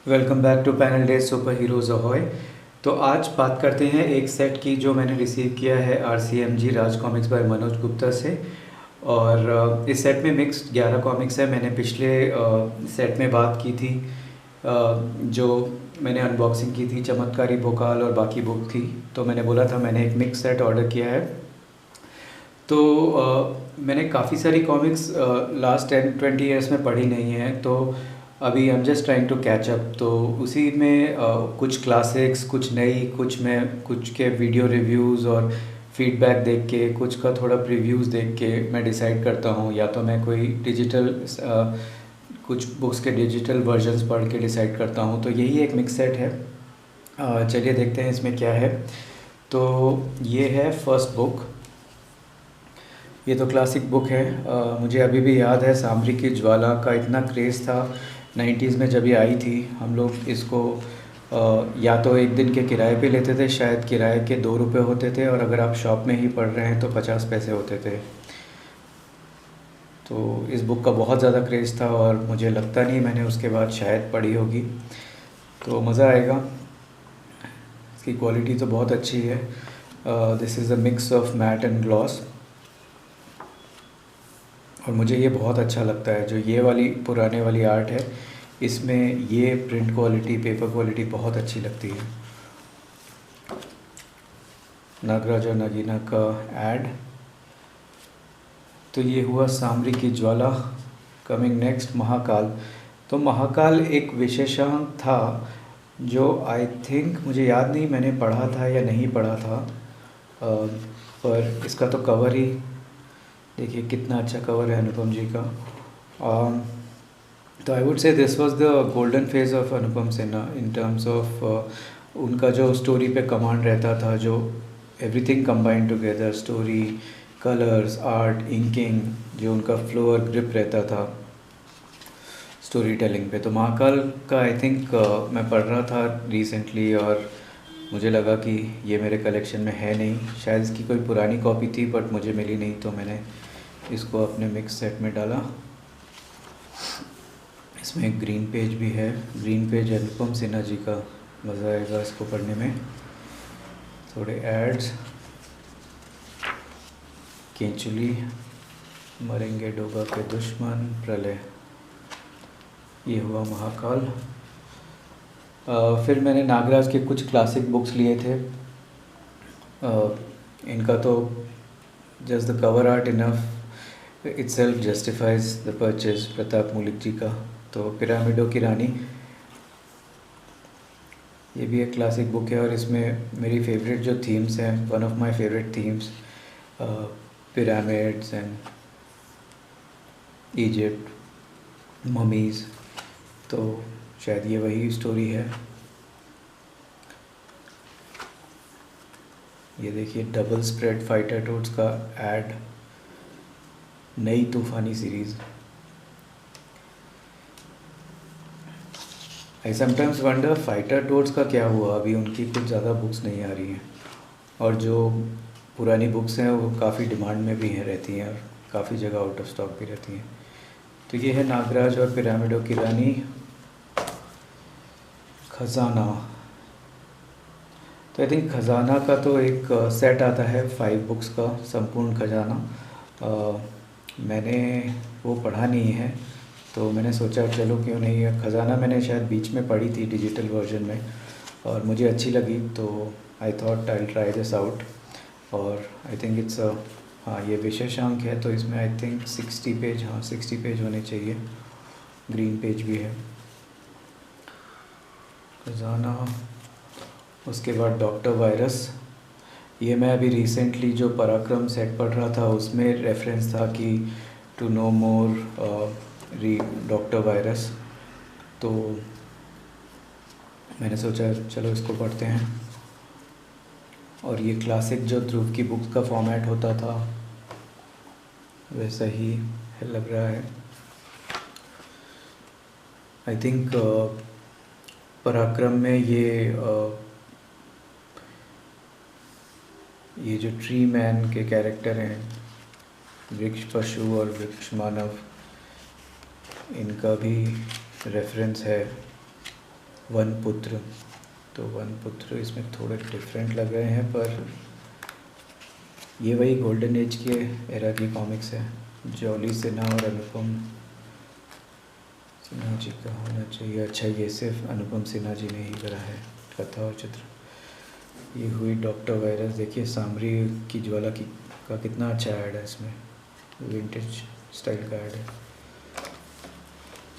Welcome back to panel day superheroes ahoy. तो आज बात करते हैं एक सेट की जो मैंने रिसीव किया है RCMG राज कॉमिक्स बाय मनोज गुप्ता से। और इस सेट में मिक्स्ड 11 कॉमिक्स है। मैंने पिछले सेट में बात की थी, जो मैंने अनबॉक्सिंग की थी, चमत्कारी भोकाल और बाकी बुक थी। तो मैंने बोला था मैंने एक मिक्स सेट ऑर्डर किया है। तो मैंने काफ़ी सारी कॉमिक्स लास्ट 10-20 ईयर्स में पढ़ी नहीं है, तो अभी I am just trying to catch up. तो उसी में कुछ क्लासिक्स, कुछ नई, कुछ के वीडियो रिव्यूज़ और फीडबैक देख के, कुछ का थोड़ा प्रीव्यूज़ देख के मैं डिसाइड करता हूँ, या तो मैं कोई डिजिटल कुछ बुक्स के डिजिटल वर्जन्स पढ़ के डिसाइड करता हूँ। तो यही एक मिक्स सेट है। चलिए देखते हैं इसमें क्या है। तो ये है फर्स्ट बुक। ये तो क्लासिक बुक है। मुझे अभी भी याद है सांभरी की ज्वाला का इतना क्रेज़ था 90s में जब ये आई थी। हम लोग इसको या तो एक दिन के किराए पे लेते थे, शायद किराए के 2 रुपये होते थे, और अगर आप शॉप में ही पढ़ रहे हैं तो 50 पैसे होते थे। तो इस बुक का बहुत ज़्यादा क्रेज़ था और मुझे लगता नहीं मैंने उसके बाद शायद पढ़ी होगी। तो मज़ा आएगा। इसकी क्वालिटी तो बहुत अच्छी है। This is a mix of matte and gloss, और मुझे ये बहुत अच्छा लगता है। जो ये वाली पुराने वाली आर्ट है, इसमें ये प्रिंट क्वालिटी, पेपर क्वालिटी बहुत अच्छी लगती है। नागराज और नगीना का ऐड। तो ये हुआ सांभरी की ज्वाला। Coming next Mahakal. तो महाकाल एक विशेषांक था जो आई थिंक, मुझे याद नहीं मैंने पढ़ा था या नहीं पढ़ा था, पर इसका तो कवर ही देखिए कितना अच्छा कवर है अनुपम जी का। तो I would say this was the golden phase of Anupam Sinha in terms of उनका जो स्टोरी पे कमांड रहता था, जो everything combined together, story, colours, art, inking, जो उनका फ्लो और ग्रिप रहता था स्टोरी टेलिंग पे। तो महाकाल का आई थिंक मैं पढ़ रहा था रिसेंटली, और मुझे लगा कि ये मेरे कलेक्शन में है नहीं। शायद इसकी कोई पुरानी कॉपी थी बट मुझे मिली नहीं, तो मैंने इसको अपने मिक्स सेट में डाला। इसमें एक ग्रीन पेज भी है। ग्रीन पेज अनुपम सिन्हा जी का, मज़ा आएगा इसको पढ़ने में। थोड़े एड्स, केंचुली, मरेंगे डोगा के दुश्मन, प्रलय। ये हुआ महाकाल। फिर मैंने नागराज के कुछ क्लासिक बुक्स लिए थे। इनका तो just the cover art enough itself justifies the purchase। Pratap Mullick ji का तो पिरामिडों की रानी, ये भी एक क्लासिक बुक है, और इसमें मेरी फेवरेट जो थीम्स हैं, one of my favourite themes, pyramids and Egypt, mummies, तो शायद ये वही स्टोरी है। ये देखिए डबल स्प्रेड फाइटर टोड्स का एड, नई तूफ़ानी series. I sometimes wonder fighter toads का क्या हुआ, अभी उनकी कुछ ज़्यादा बुक्स नहीं आ रही हैं, और जो पुरानी बुक्स हैं वो काफ़ी डिमांड में भी हैं, रहती हैं, और काफ़ी जगह आउट ऑफ स्टॉक भी रहती हैं। तो ये है नागराज और पिरामिडों की रानी। खजाना। तो आई थिंक खजाना का तो एक सेट आता है 5 बुक्स का, संपूर्ण खजाना। मैंने वो पढ़ा नहीं है, तो मैंने सोचा चलो क्यों नहीं है। खजाना मैंने शायद बीच में पढ़ी थी डिजिटल वर्जन में, और मुझे अच्छी लगी, तो I thought I try this out. और आई थिंक इट्स हाँ, ये विशेषांक है, तो इसमें आई थिंक 60 पेज, हाँ 60 पेज होने चाहिए। ग्रीन पेज भी है। खजाना। उसके बाद डॉक्टर वायरस। ये मैं अभी रिसेंटली जो पराक्रम सेट पढ़ रहा था, उसमें रेफरेंस था कि to know more read Doctor Virus, तो मैंने सोचा चलो इसको पढ़ते हैं। और ये क्लासिक जो ध्रुव की बुक्स का फॉर्मेट होता था वैसा ही लग रहा है। आई थिंक पराक्रम में ये जो ट्री मैन के कैरेक्टर हैं, वृक्ष पशु और वृक्ष मानव, इनका भी रेफरेंस है। वन पुत्र। तो वन पुत्र इसमें थोड़े डिफरेंट लग रहे हैं, पर ये वही गोल्डन एज के एरा की कॉमिक्स है। जॉली सिन्हा और अनुपम सिन्हा जी का होना चाहिए। अच्छा, ये सिर्फ अनुपम सिन्हा जी ने ही करा है कथा और चित्र। ये हुई डॉक्टर वायरस। देखिए सामरी की ज्वाला की का कितना अच्छा ऐड है इसमें, विंटेज स्टाइल का ऐड है।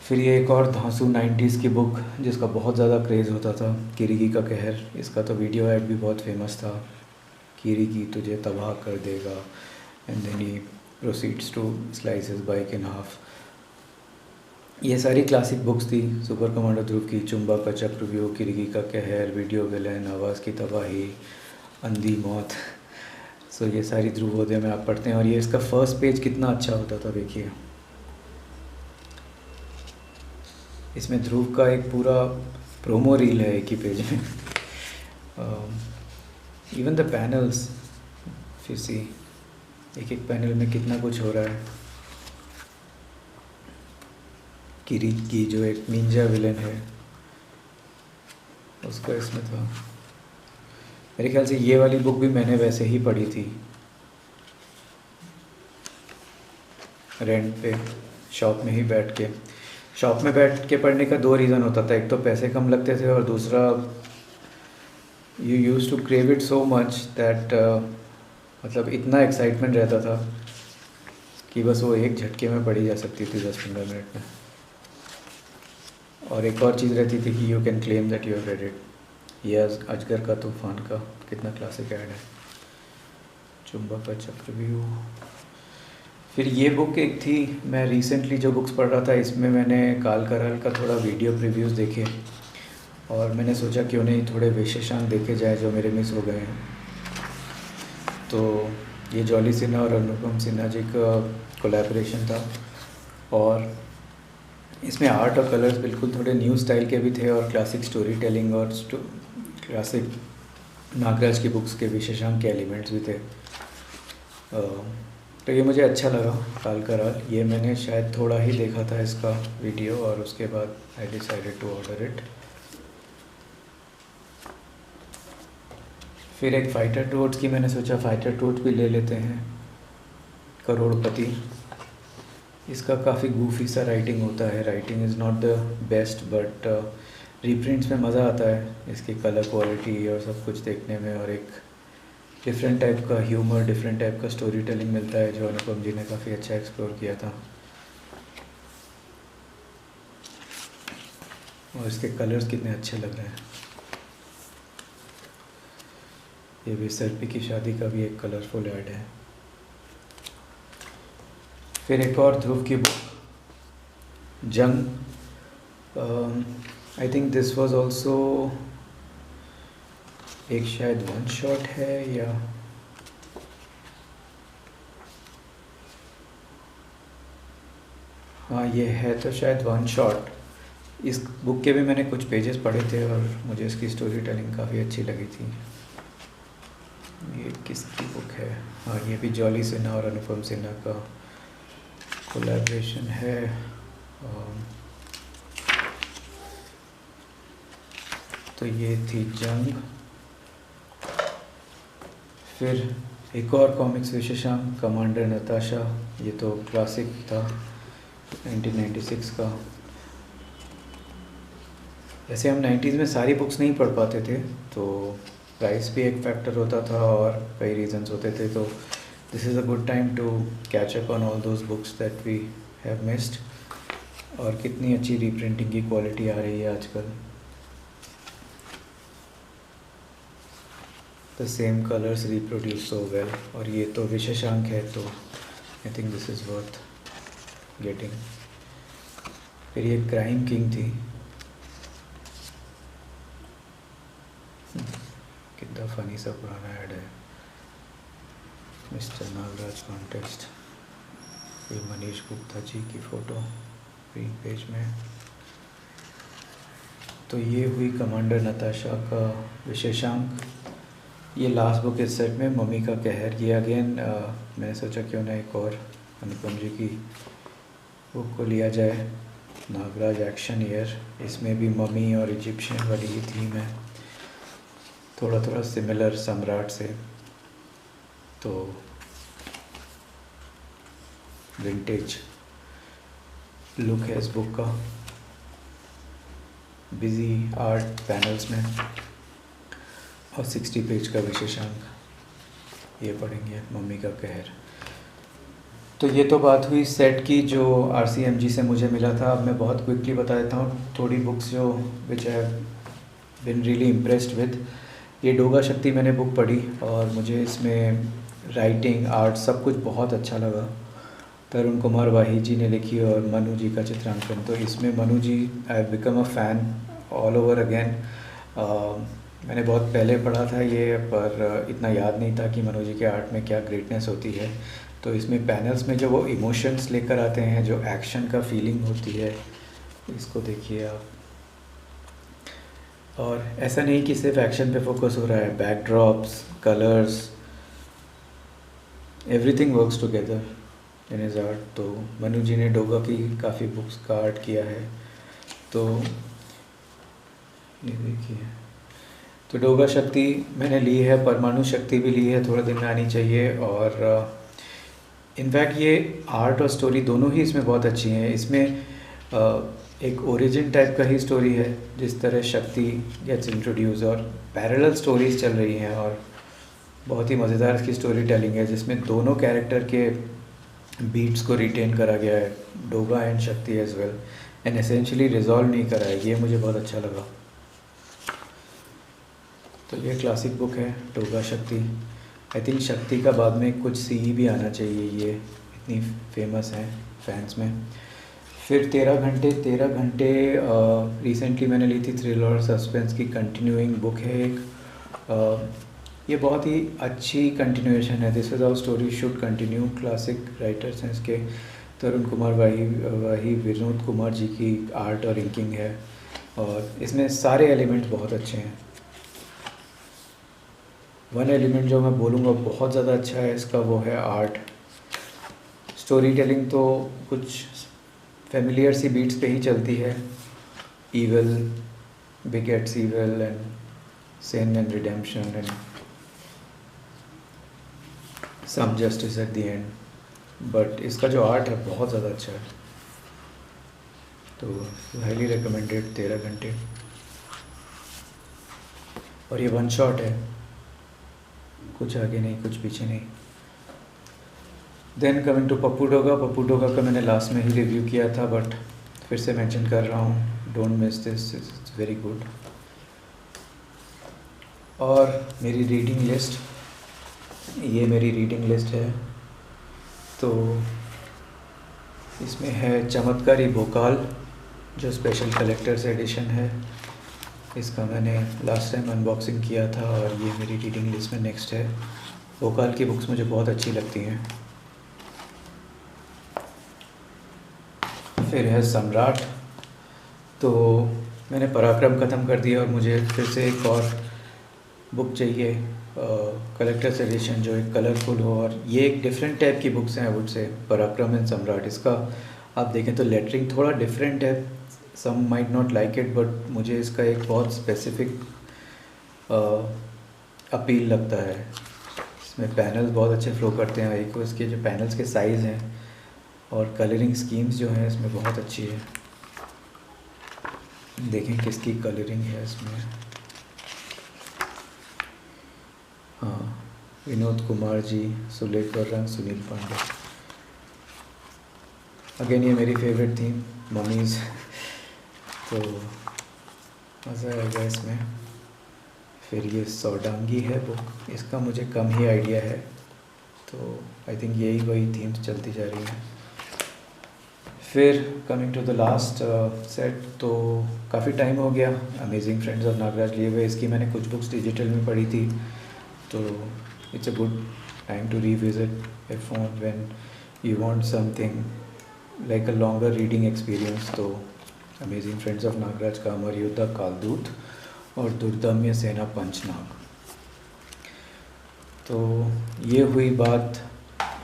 फिर ये एक और धांसू 90s की बुक जिसका बहुत ज़्यादा क्रेज़ होता था, किरीकी का कहर। इसका तो वीडियो ऐड भी बहुत फेमस था, किरीकी तुझे तबाह कर देगा, and then he proceeds to slice his bike in half. ये सारी क्लासिक बुक्स थी। सुपर कमांडो ध्रुव की चुंबा का चक्रव्यूह, किरीकी का कहर, वीडियो विलन, आवाज़ की तबाही, अंधी मौत। सो ये सारी ध्रुवोदय में आप पढ़ते हैं। और ये इसका फर्स्ट पेज कितना अच्छा होता था, देखिए इसमें ध्रुव का एक पूरा प्रोमो रील है एक ही पेज में। इवन द पैनल्स, फिर सी एक एक पैनल में कितना कुछ हो रहा है। किरीकी जो एक निंजा विलन है उसका इसमें था। मेरे ख्याल से ये वाली बुक भी मैंने वैसे ही पढ़ी थी, रेंट पे, शॉप में ही बैठ के। शॉप में बैठ के पढ़ने का दो रीज़न होता था, एक तो पैसे कम लगते थे और दूसरा you use to crave it so much that मतलब इतना एक्साइटमेंट रहता था कि बस वो एक झटके में पढ़ी जा सकती थी 10-15 मिनट में। और एक और चीज़ रहती थी कि you can claim that you have read it. ये अजगर का तूफान का कितना क्लासिक ऐड है, चुंबक का चक्रव्यूह। फिर ये बुक एक थी, मैं रिसेंटली जो बुक्स पढ़ रहा था इसमें मैंने काल करल का थोड़ा वीडियो प्रीव्यूज़ देखे और मैंने सोचा क्यों नहीं थोड़े विशेषांक देखे जाए जो मेरे मिस हो गए हैं। तो ये जॉली सिन्हा और अनुपम सिन्हा जी का कोलैबोरेशन था और इसमें आर्ट और कलर्स बिल्कुल थोड़े न्यू स्टाइल के भी थे और क्लासिक स्टोरी टेलिंग और क्लासिक नागराज की बुक्स के विशेषांक के एलिमेंट्स भी थे। तो ये मुझे अच्छा लगा काल कराल। ये मैंने शायद थोड़ा ही देखा था इसका वीडियो और उसके बाद I decided to order it. फिर एक फाइटर टोड्स की मैंने सोचा फाइटर टोड्स भी ले लेते हैं, करोड़पति। इसका काफ़ी गूफी सा राइटिंग होता है, writing is not the best but reprints में मज़ा आता है इसकी कलर क्वालिटी और सब कुछ देखने में, और एक डिफरेंट टाइप का ह्यूमर, डिफरेंट टाइप का स्टोरी टेलिंग मिलता है जो अनुपम जी ने काफ़ी अच्छा एक्सप्लोर किया था। और इसके कलर्स कितने अच्छे लग रहे हैं। ये भी सर्पी की शादी का भी एक कलरफुल ऐड है। फिर एक और ध्रुव की बुक जंग, I think this was also एक शायद वन शॉट है या हाँ ये है तो शायद वन शॉट। इस बुक के भी मैंने कुछ पेजेस पढ़े थे और मुझे इसकी स्टोरी टेलिंग काफ़ी अच्छी लगी थी। ये किसकी बुक है? हाँ ये भी जॉली सिन्हा और अनुपम सिन्हा का कोलैबोरेशन है। तो ये थी जंग। फिर एक और कॉमिक्स विशेषांक कमांडर नताशा, ये तो क्लासिक था 1996 का। वैसे हम 90s में सारी बुक्स नहीं पढ़ पाते थे तो प्राइस भी एक फैक्टर होता था और कई रीजंस होते थे, तो this is a good time to catch up on all those books that we have missed. और कितनी अच्छी रीप्रिंटिंग की क्वालिटी आ रही है आजकल। The same colours reproduce so well. और ये तो विशेषांक है तो I think this is worth getting. फिर ये क्राइम किंग थी, कितना फनी सा पुराना ऐड है, मिस्टर नागराज कॉन्टेस्ट। ये मनीष गुप्ता जी की फ़ोटो फ्री पेज में। तो ये हुई कमांडर नताशा का विशेषांक। ये लास्ट बुक इस सेट में मम्मी का कहर। ये अगेन मैंने सोचा क्यों ना एक और अनुपम जी की बुक को लिया जाए। नागराज एक्शन ईयर, इसमें भी ममी और इजिप्शियन वाली ही थीम है, थोड़ा थोड़ा सिमिलर सम्राट से। तो विंटेज लुक है इस बुक का, बिजी आर्ट पैनल्स में, और 60 पेज का विशेषांक। ये पढ़ेंगे मम्मी का कहर। तो ये तो बात हुई सेट की जो RCMG से मुझे मिला था। अब मैं बहुत क्विकली बता देता हूँ थोड़ी बुक्स जो विच आई बिन रियली इम्प्रेस्ड विद। ये डोगा शक्ति मैंने बुक पढ़ी और मुझे इसमें राइटिंग आर्ट सब कुछ बहुत अच्छा लगा। तरुण कुमार वाही जी ने लिखी और मनु जी का चित्रांकन। तो इसमें Manu ji, I have become a fan all over again. मैंने बहुत पहले पढ़ा था ये, पर इतना याद नहीं था कि मनु जी के आर्ट में क्या ग्रेटनेस होती है। तो इसमें पैनल्स में जो वो इमोशंस लेकर आते हैं, जो एक्शन का फीलिंग होती है, इसको देखिए आप। और ऐसा नहीं कि सिर्फ एक्शन पे फोकस हो रहा है, backdrops, colours, everything works together in his art. तो मनु जी ने डोगा की काफ़ी बुक्स का आर्ट किया है। तो ये देखिए, तो डोगा शक्ति मैंने ली है, परमाणु शक्ति भी ली है, थोड़े दिन में आनी चाहिए। और इनफैक्ट ये आर्ट और स्टोरी दोनों ही इसमें बहुत अच्छी हैं। इसमें एक ओरिजिन टाइप का ही स्टोरी है, जिस तरह शक्ति गेट्स इंट्रोड्यूस, और पैरेलल स्टोरीज चल रही हैं, और बहुत ही मज़ेदार इसकी स्टोरी टेलिंग है, जिसमें दोनों कैरेक्टर के बीट्स को रिटेन करा गया है, Doga and Shakti as well, and essentially resolve नहीं करा है। ये मुझे बहुत अच्छा लगा। तो ये क्लासिक बुक है डोगा शक्ति। आई थिंक शक्ति का बाद में कुछ CE भी आना चाहिए, ये इतनी फेमस है फैंस में। फिर 13 घंटे रिसेंटली मैंने ली थी, थ्रिलर और सस्पेंस की कंटिन्यूइंग बुक है एक। ये बहुत ही अच्छी कंटिन्यूएशन है। This is our story should continue. Classic writers हैं इसके, तरुण कुमार वाही, विनोद कुमार जी की आर्ट और इंकिंग है, और इसमें सारे एलिमेंट्स बहुत अच्छे हैं। वन एलिमेंट जो मैं बोलूँगा बहुत ज़्यादा अच्छा है इसका, वो है आर्ट। स्टोरी टेलिंग तो कुछ फेमिलियर सी बीट्स पे ही चलती है, evil begets evil and sin and redemption and some justice at the end, but इसका जो आर्ट है बहुत ज़्यादा अच्छा है। तो हाईली रिकमेंडेड 13 घंटे। और ये वन शॉट है, कुछ आगे नहीं कुछ पीछे नहीं। Then coming to Pappu Doga का मैंने लास्ट में ही रिव्यू किया था, बट फिर से मेंशन कर रहा हूँ, don't miss this, it's very good. और मेरी रीडिंग लिस्ट, ये मेरी रीडिंग लिस्ट है। तो इसमें है चमत्कारी भोकाल, जो स्पेशल कलेक्टर्स एडिशन है। इसका मैंने लास्ट टाइम अनबॉक्सिंग किया था, और ये मेरी रीडिंग लिस्ट में नेक्स्ट है। भोकाल की बुक्स मुझे बहुत अच्छी लगती हैं। फिर है सम्राट। तो मैंने पराक्रम ख़त्म कर दिया, और मुझे फिर से एक और बुक चाहिए, कलेक्टर्स एडिशन, जो एक कलरफुल हो। और ये एक डिफरेंट टाइप की बुक्स हैं, आई वुड से, पराक्रम एंड सम्राट। इसका आप देखें तो लेटरिंग थोड़ा डिफरेंट है, some might not like it, but मुझे इसका एक बहुत स्पेसिफिक अपील लगता है। इसमें पैनल्स बहुत अच्छे फ्लो करते हैं, एक इसके जो पैनल्स के साइज़ हैं और कलरिंग स्कीम्स जो हैं इसमें बहुत अच्छी है। देखें किसकी कलरिंग है इसमें। हाँ, विनोद कुमार जी, सुलेख और रंग सुनील पांडे। अगेन ये मेरी फेवरेट थी, मम्मीज़। तो मज़ा आएगा इसमें। फिर ये सौडांगी है बुक, इसका मुझे कम ही आइडिया है, तो आई थिंक यही वही थीम्स चलती जा रही हैं। फिर coming to the last set, तो काफ़ी टाइम हो गया अमेजिंग फ्रेंड्स ऑफ नागराज लिए हुए। इसकी मैंने कुछ बुक्स डिजिटल में पढ़ी थी, तो it's a good time to revisit a phone when you want something like a longer reading experience. तो अमेजिंग फ्रेंड्स ऑफ नागराज का अमर योद्धा कालदूत और दुर्दम्य सेना पंचनाग। तो ये हुई बात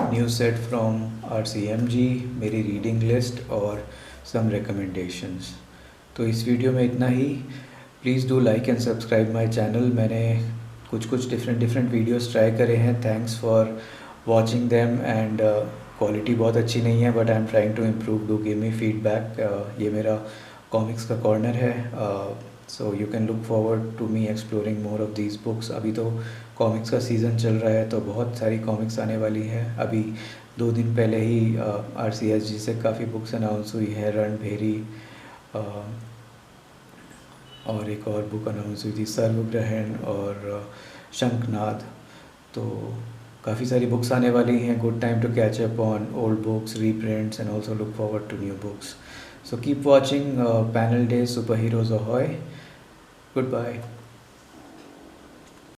न्यू सेट फ्रॉम RCMG, मेरी रीडिंग लिस्ट और some recommendations. तो इस वीडियो में इतना ही. Please do like and subscribe my channel. मैंने कुछ डिफरेंट वीडियोस ट्राई करे हैं. Thanks for watching them. And quality बहुत अच्छी नहीं है, but I am trying to improve. Do give me feedback. ये मेरा कॉमिक्स का कॉर्नर है. So you can look forward to me exploring more of these books. अभी तो कॉमिक्स का सीज़न चल रहा है, तो बहुत सारी कॉमिक्स आने वाली है. अभी 2 दिन पहले ही RCSG से काफ़ी बुक्स अनाउंस हुई है. रणभेरी और एक और बुक अनाउंस हुई थी, सर्वग्रहण और शंखनाद. तो काफ़ी सारी बुक्स आने वाली हैं. Good time to catch up on old books, reprints, and also look forward to new books. So keep watching Panel Day Superheroes Ahoy. Goodbye.